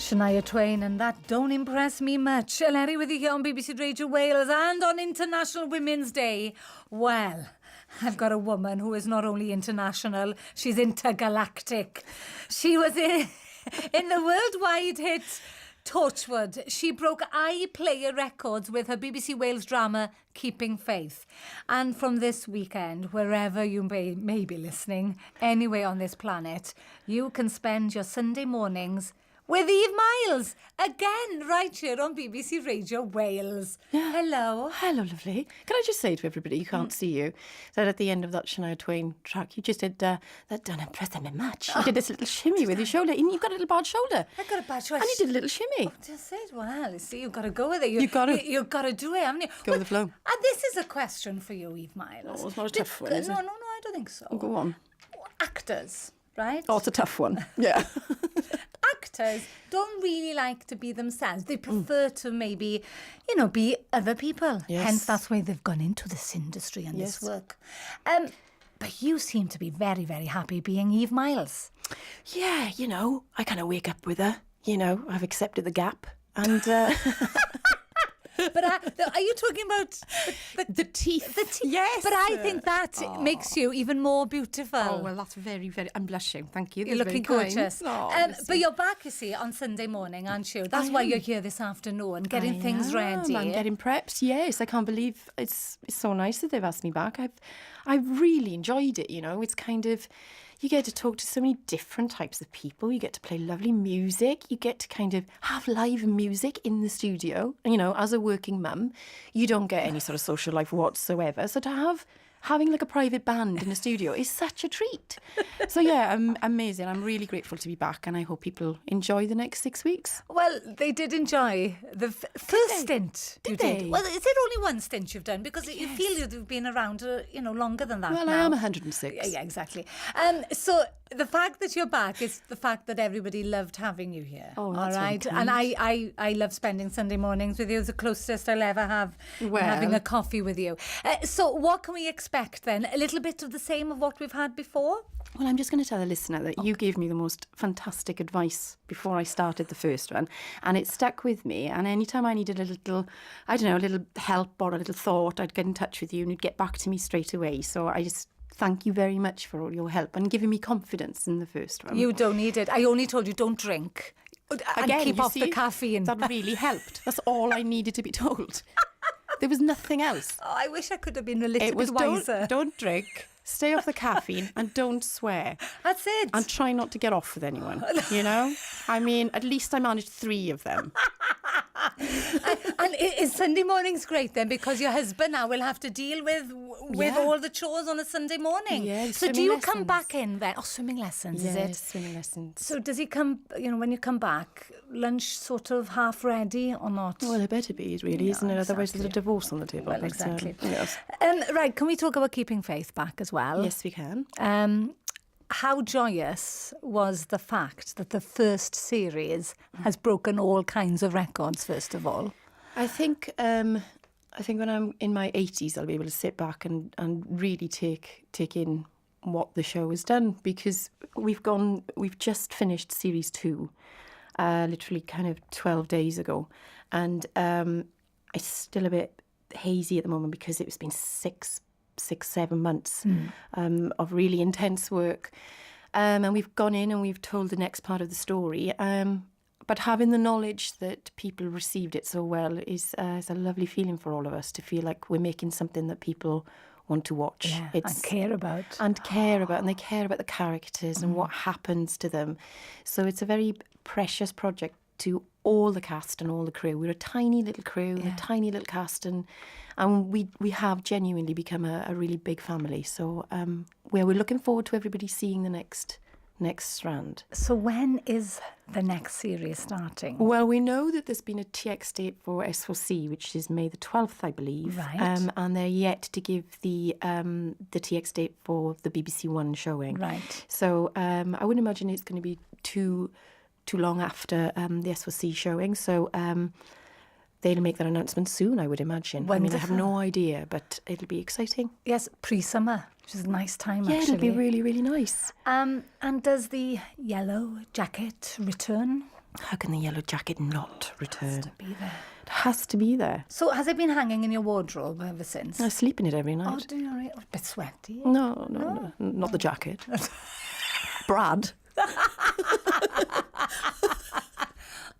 Shania Twain, and that don't impress me much. Eleri with you here on BBC Radio Wales and on International Women's Day. Well, I've got a woman who is not only international, she's intergalactic. She was in the worldwide hit Torchwood. She broke iPlayer records with her BBC Wales drama Keeping Faith. And from this weekend, wherever you may be listening, anywhere on this planet, you can spend your Sunday mornings with Eve Myles, again, right here on BBC Radio Wales. Yeah. Hello. Hello, lovely. Can I just say to everybody, you can't see you, that at the end of that Shania Twain track, you just did that don't impress me much. You did this little shimmy with your shoulder. You've got a little bad shoulder. I got a bad shoulder. And you did a little shimmy. Just said, well, you see, you've got to go with it. You've got to do it, haven't you? Go with the flow. And this is a question for you, Eve Myles. Oh, it's not a tough one, is it? No, I don't think so. Oh, go on. Actors, right? Oh, it's a tough one. Yeah. Actors don't really like to be themselves. They prefer to maybe, be other people. Yes. Hence, that's why they've gone into this industry and this work. But you seem to be very, very happy being Eve Myles. Yeah, I kind of wake up with her. I've accepted the gap. And But are you talking about the teeth? The teeth. Yes. But I think that makes you even more beautiful. Oh, well, that's very, very... I'm blushing. Thank you. You're looking gorgeous. Oh, but you're back, you see, on Sunday morning, aren't you? That's why you're here this afternoon, getting things ready. I'm getting prepped. Yes, I can't believe it's so nice that they've asked me back. I've really enjoyed it. It's kind of... You get to talk to so many different types of people. You get to play lovely music. You get to kind of have live music in the studio. As a working mum, you don't get any sort of social life whatsoever. So to having like a private band in the studio is such a treat. So yeah, amazing. I'm really grateful to be back, and I hope people enjoy the next 6 weeks. Well, they did enjoy the first stint. Did they? Well, is it only one stint you've done? Because you feel you've been around, longer than that. Well, now. I am 106. Yeah, exactly. So the fact that you're back is the fact that everybody loved having you here. Oh, that's all right. Really and I love spending Sunday mornings with you. It's the closest I'll ever have having a coffee with you. So what can we expect then? A little bit of the same of what we've had before? Well, I'm just going to tell the listener that you gave me the most fantastic advice before I started the first one, and it stuck with me. And anytime I needed a little help or a little thought, I'd get in touch with you and you'd get back to me straight away. So I just thank you very much for all your help and giving me confidence in the first one. You don't need it. I only told you don't drink. And keep off the caffeine. That really helped. That's all I needed to be told. There was nothing else. Oh, I wish I could have been a little bit wiser. Don't drink, stay off the caffeine, and don't swear. That's it. And try not to get off with anyone, I mean, at least I managed 3 of them. And is Sunday mornings great then? Because your husband now will have to deal with all the chores on a Sunday morning. Yeah, so do you come back in then? Oh, swimming lessons, is it? Swimming lessons. So does he come, when you come back, lunch sort of half ready or not? Well, it better be, really, isn't it? Otherwise there's a divorce on the table. Well, exactly. Yes. Right, can we talk about Keeping Faith back as well? Yes, we can. How joyous was the fact that the first series has broken all kinds of records, first of all? I think when I'm in my 80s, I'll be able to sit back and really take in what the show has done, because we've just finished series 2, literally kind of 12 days ago. And it's still a bit hazy at the moment because it's been 6-7 months of really intense work, and we've gone in and we've told the next part of the story, but having the knowledge that people received it so well is a lovely feeling for all of us, to feel like we're making something that people want to watch and care about, and they care about the characters and what happens to them. So it's a very precious project to all the cast and all the crew. We're a tiny little crew, a tiny little cast, and we have genuinely become a really big family. So we're looking forward to everybody seeing the next strand. So when is the next series starting? Well, we know that there's been a TX date for S4C, which is May the 12th, I believe. Right. And they're yet to give the TX date for the BBC One showing. Right. So I wouldn't imagine it's going to be too long after the S4C showing. So they'll make that announcement soon, I would imagine. Wonderful. I mean, I have no idea, but it'll be exciting. Yes, pre-summer, which is a nice time, actually. Yeah, it'll be really, really nice. And does the yellow jacket return how can the yellow jacket not return? To be there. It has to be there. So has it been hanging in your wardrobe ever since? I sleep in it every Oh, night. do you? A bit sweaty. No, not the jacket. Brad.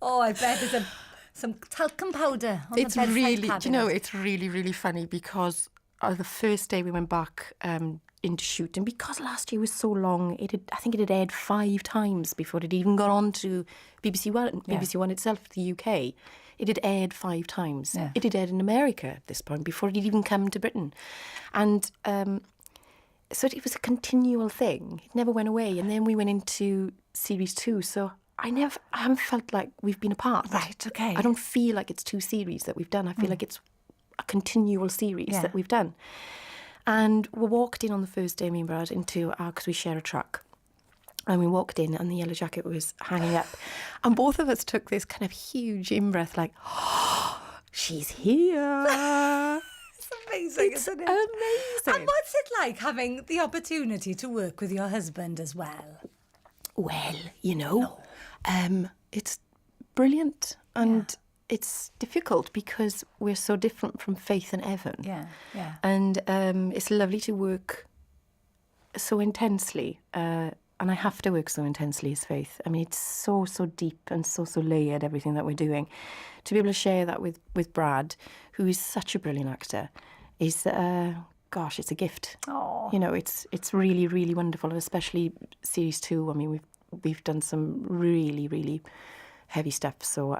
Oh, I bet there's some talcum powder on It's the bedside really, cabinet. do you know, it's really, really funny because the first day we went back into shoot, and because last year was so long, I think it had aired 5 times before it even got on to BBC One, BBC One itself, the UK. It had aired 5 times. Yeah. It had aired in America at this point before it had even come to Britain. And so it was a continual thing. It never went away. And then we went into series 2. So I haven't felt like we've been apart. Right, okay. I don't feel like it's 2 series that we've done. I feel like it's a continual series that we've done. And we walked in on the first day, me and Brad, because we share a truck. And we walked in and the yellow jacket was hanging up. And both of us took this kind of huge in-breath like, oh, she's here. It's amazing, It's isn't it? amazing. And what's it like having the opportunity to work with your husband as well? Well, it's brilliant. And it's difficult because we're so different from Faith and Evan. Yeah. And it's lovely to work so intensely. And I have to work so intensely as Faith. I mean, it's so deep and so layered, everything that we're doing. To be able to share that with Brad, who is such a brilliant actor, is, it's a gift. Oh. It's really, really wonderful, and especially series 2. I mean, we've done some really, really heavy stuff. So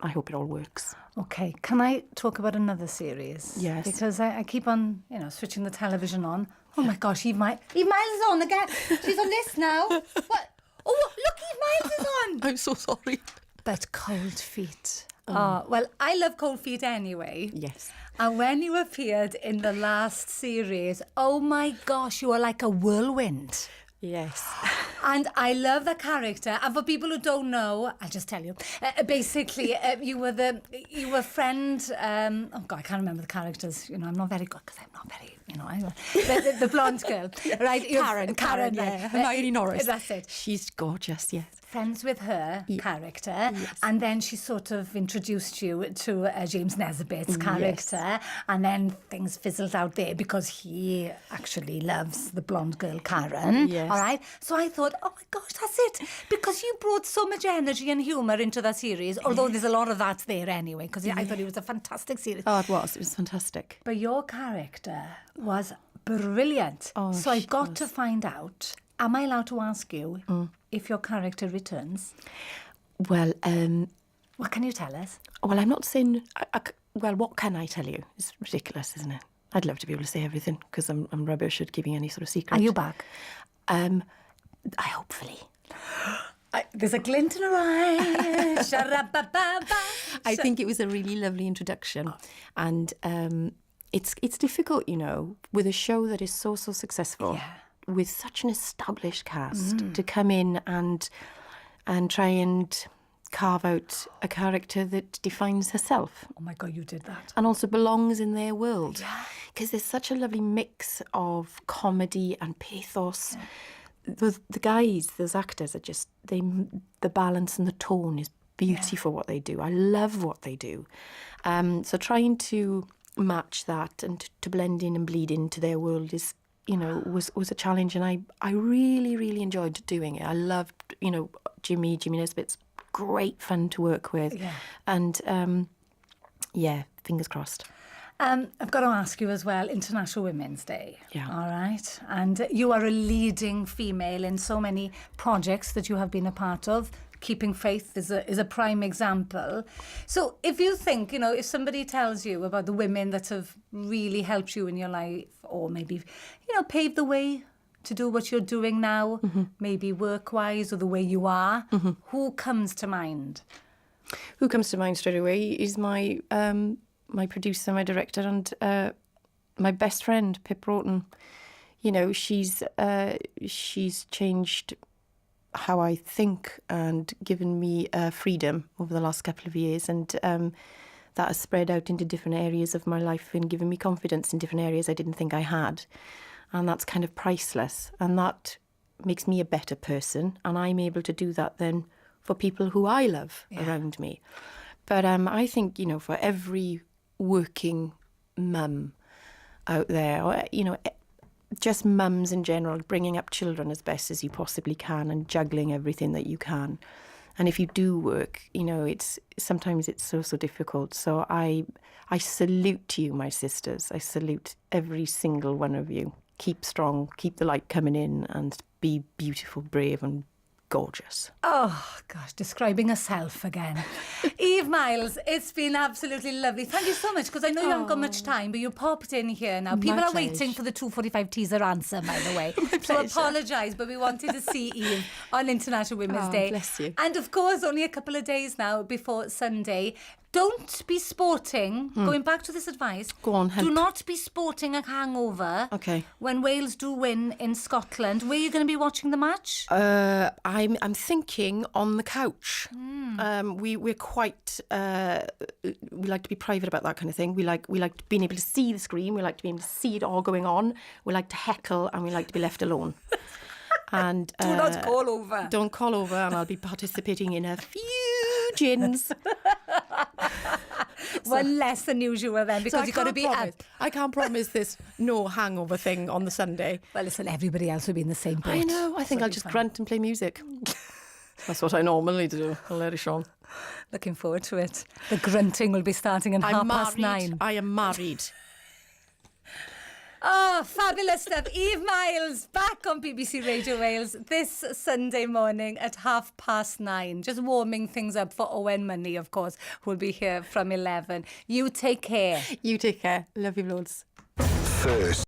I hope it all works. Okay, can I talk about another series? Yes. Because I keep on, switching the television on. Oh my gosh, Eve Myles is on again. She's on this now. What? Oh, look, Eve Myles is on. I'm so sorry. But Cold Feet. Oh, well, I love Cold Feet anyway. Yes. And when you appeared in the last series, oh my gosh, you are like a whirlwind. Yes. And I love the character. And for people who don't know, I'll just tell you. Basically, you were friend. I can't remember the characters. I'm not very good because I'm not very. The blonde girl, right? Karen, yeah. Hermione Norris. That's it. She's gorgeous. Yes. Friends with her character, and then she sort of introduced you to James Nesbitt's character, and then things fizzled out there because he actually loves the blonde girl Karen. Yes. All right. So I thought, oh my gosh, that's it, because you brought so much energy and humour into the series. Although there's a lot of that there anyway, because I thought it was a fantastic series. Oh, it was. It was fantastic. But your character was brilliant. Oh, so I she got was. to find out. Am I allowed to ask you if your character returns? Well, What can you tell us? well, I'm not saying. Well, what can I tell you? It's ridiculous, isn't it? I'd love to be able to say everything because I'm rubbish at giving any sort of secret. Are you back? I hopefully. There's a glint in her eye. Sha-ra-ba-ba-ba. I think it was a really lovely introduction, and it's difficult, with a show that is so successful, with such an established cast, to come in and try and carve out a character that defines herself Oh my God, you did that. and also belongs in their world. Because there's such a lovely mix of comedy and pathos. The guys, those actors are just, the balance and the tone is beautiful what they do. I love what they do. So trying to match that and to blend in and bleed into their world is, was a challenge. And I really, really enjoyed doing it. I loved, Jimmy Nesbitt's great fun to work with. Yeah. And, fingers crossed. I've got to ask you as well, International Women's Day. Yeah. All right. And you are a leading female in so many projects that you have been a part of. Keeping Faith is a prime example. So if you think, if somebody tells you about the women that have really helped you in your life, or maybe, paved the way to do what you're doing now, maybe work-wise or the way you are, who comes to mind? Who comes to mind straight away is my producer, my director, and my best friend, Pip Broughton. She's changed how I think and given me freedom over the last couple of years, and that has spread out into different areas of my life and given me confidence in different areas I didn't think I had. And that's kind of priceless, and that makes me a better person, and I'm able to do that then for people who I love around me. But I think, for every working mum out there, or, just mums in general, bringing up children as best as you possibly can and juggling everything that you can. And if you do work, sometimes it's so difficult. So I salute you, my sisters. I salute every single one of you. Keep strong, keep the light coming in, and be beautiful, brave and gorgeous. Oh, gosh, describing herself again. Eve Myles, it's been absolutely lovely. Thank you so much, because I know you haven't got much time, but you popped in here now. People are waiting for the 2:45 teaser answer, by the way. So apologise, but we wanted to see Eve on International Women's Day. Bless you. And of course, only a couple of days now before Sunday. Don't be sporting, going back to this advice. Go on, help. Do not be sporting a hangover. Okay. When Wales do win in Scotland. Where are you going to be watching the match? I'm thinking on the couch. We're quite we like to be private about that kind of thing. We like being able to see the screen. We like to be able to see it all going on. We like to heckle, and we like to be left alone. And do not call over. Don't call over, and I'll be participating in a few gins. One less than usual then, because you've got to be up. I can't promise this no hangover thing on the Sunday. Well, listen, everybody else will be in the same boat. I know. I think I'll just grunt and play music. That's what I normally do. Eleri Sion. Looking forward to it. The grunting will be starting at 9:30. I am married. Oh, fabulous stuff. Eve Myles back on BBC Radio Wales this Sunday morning at 9:30. Just warming things up for Owen Money, of course, who will be here from 11. You take care. You take care. Love you loads. First.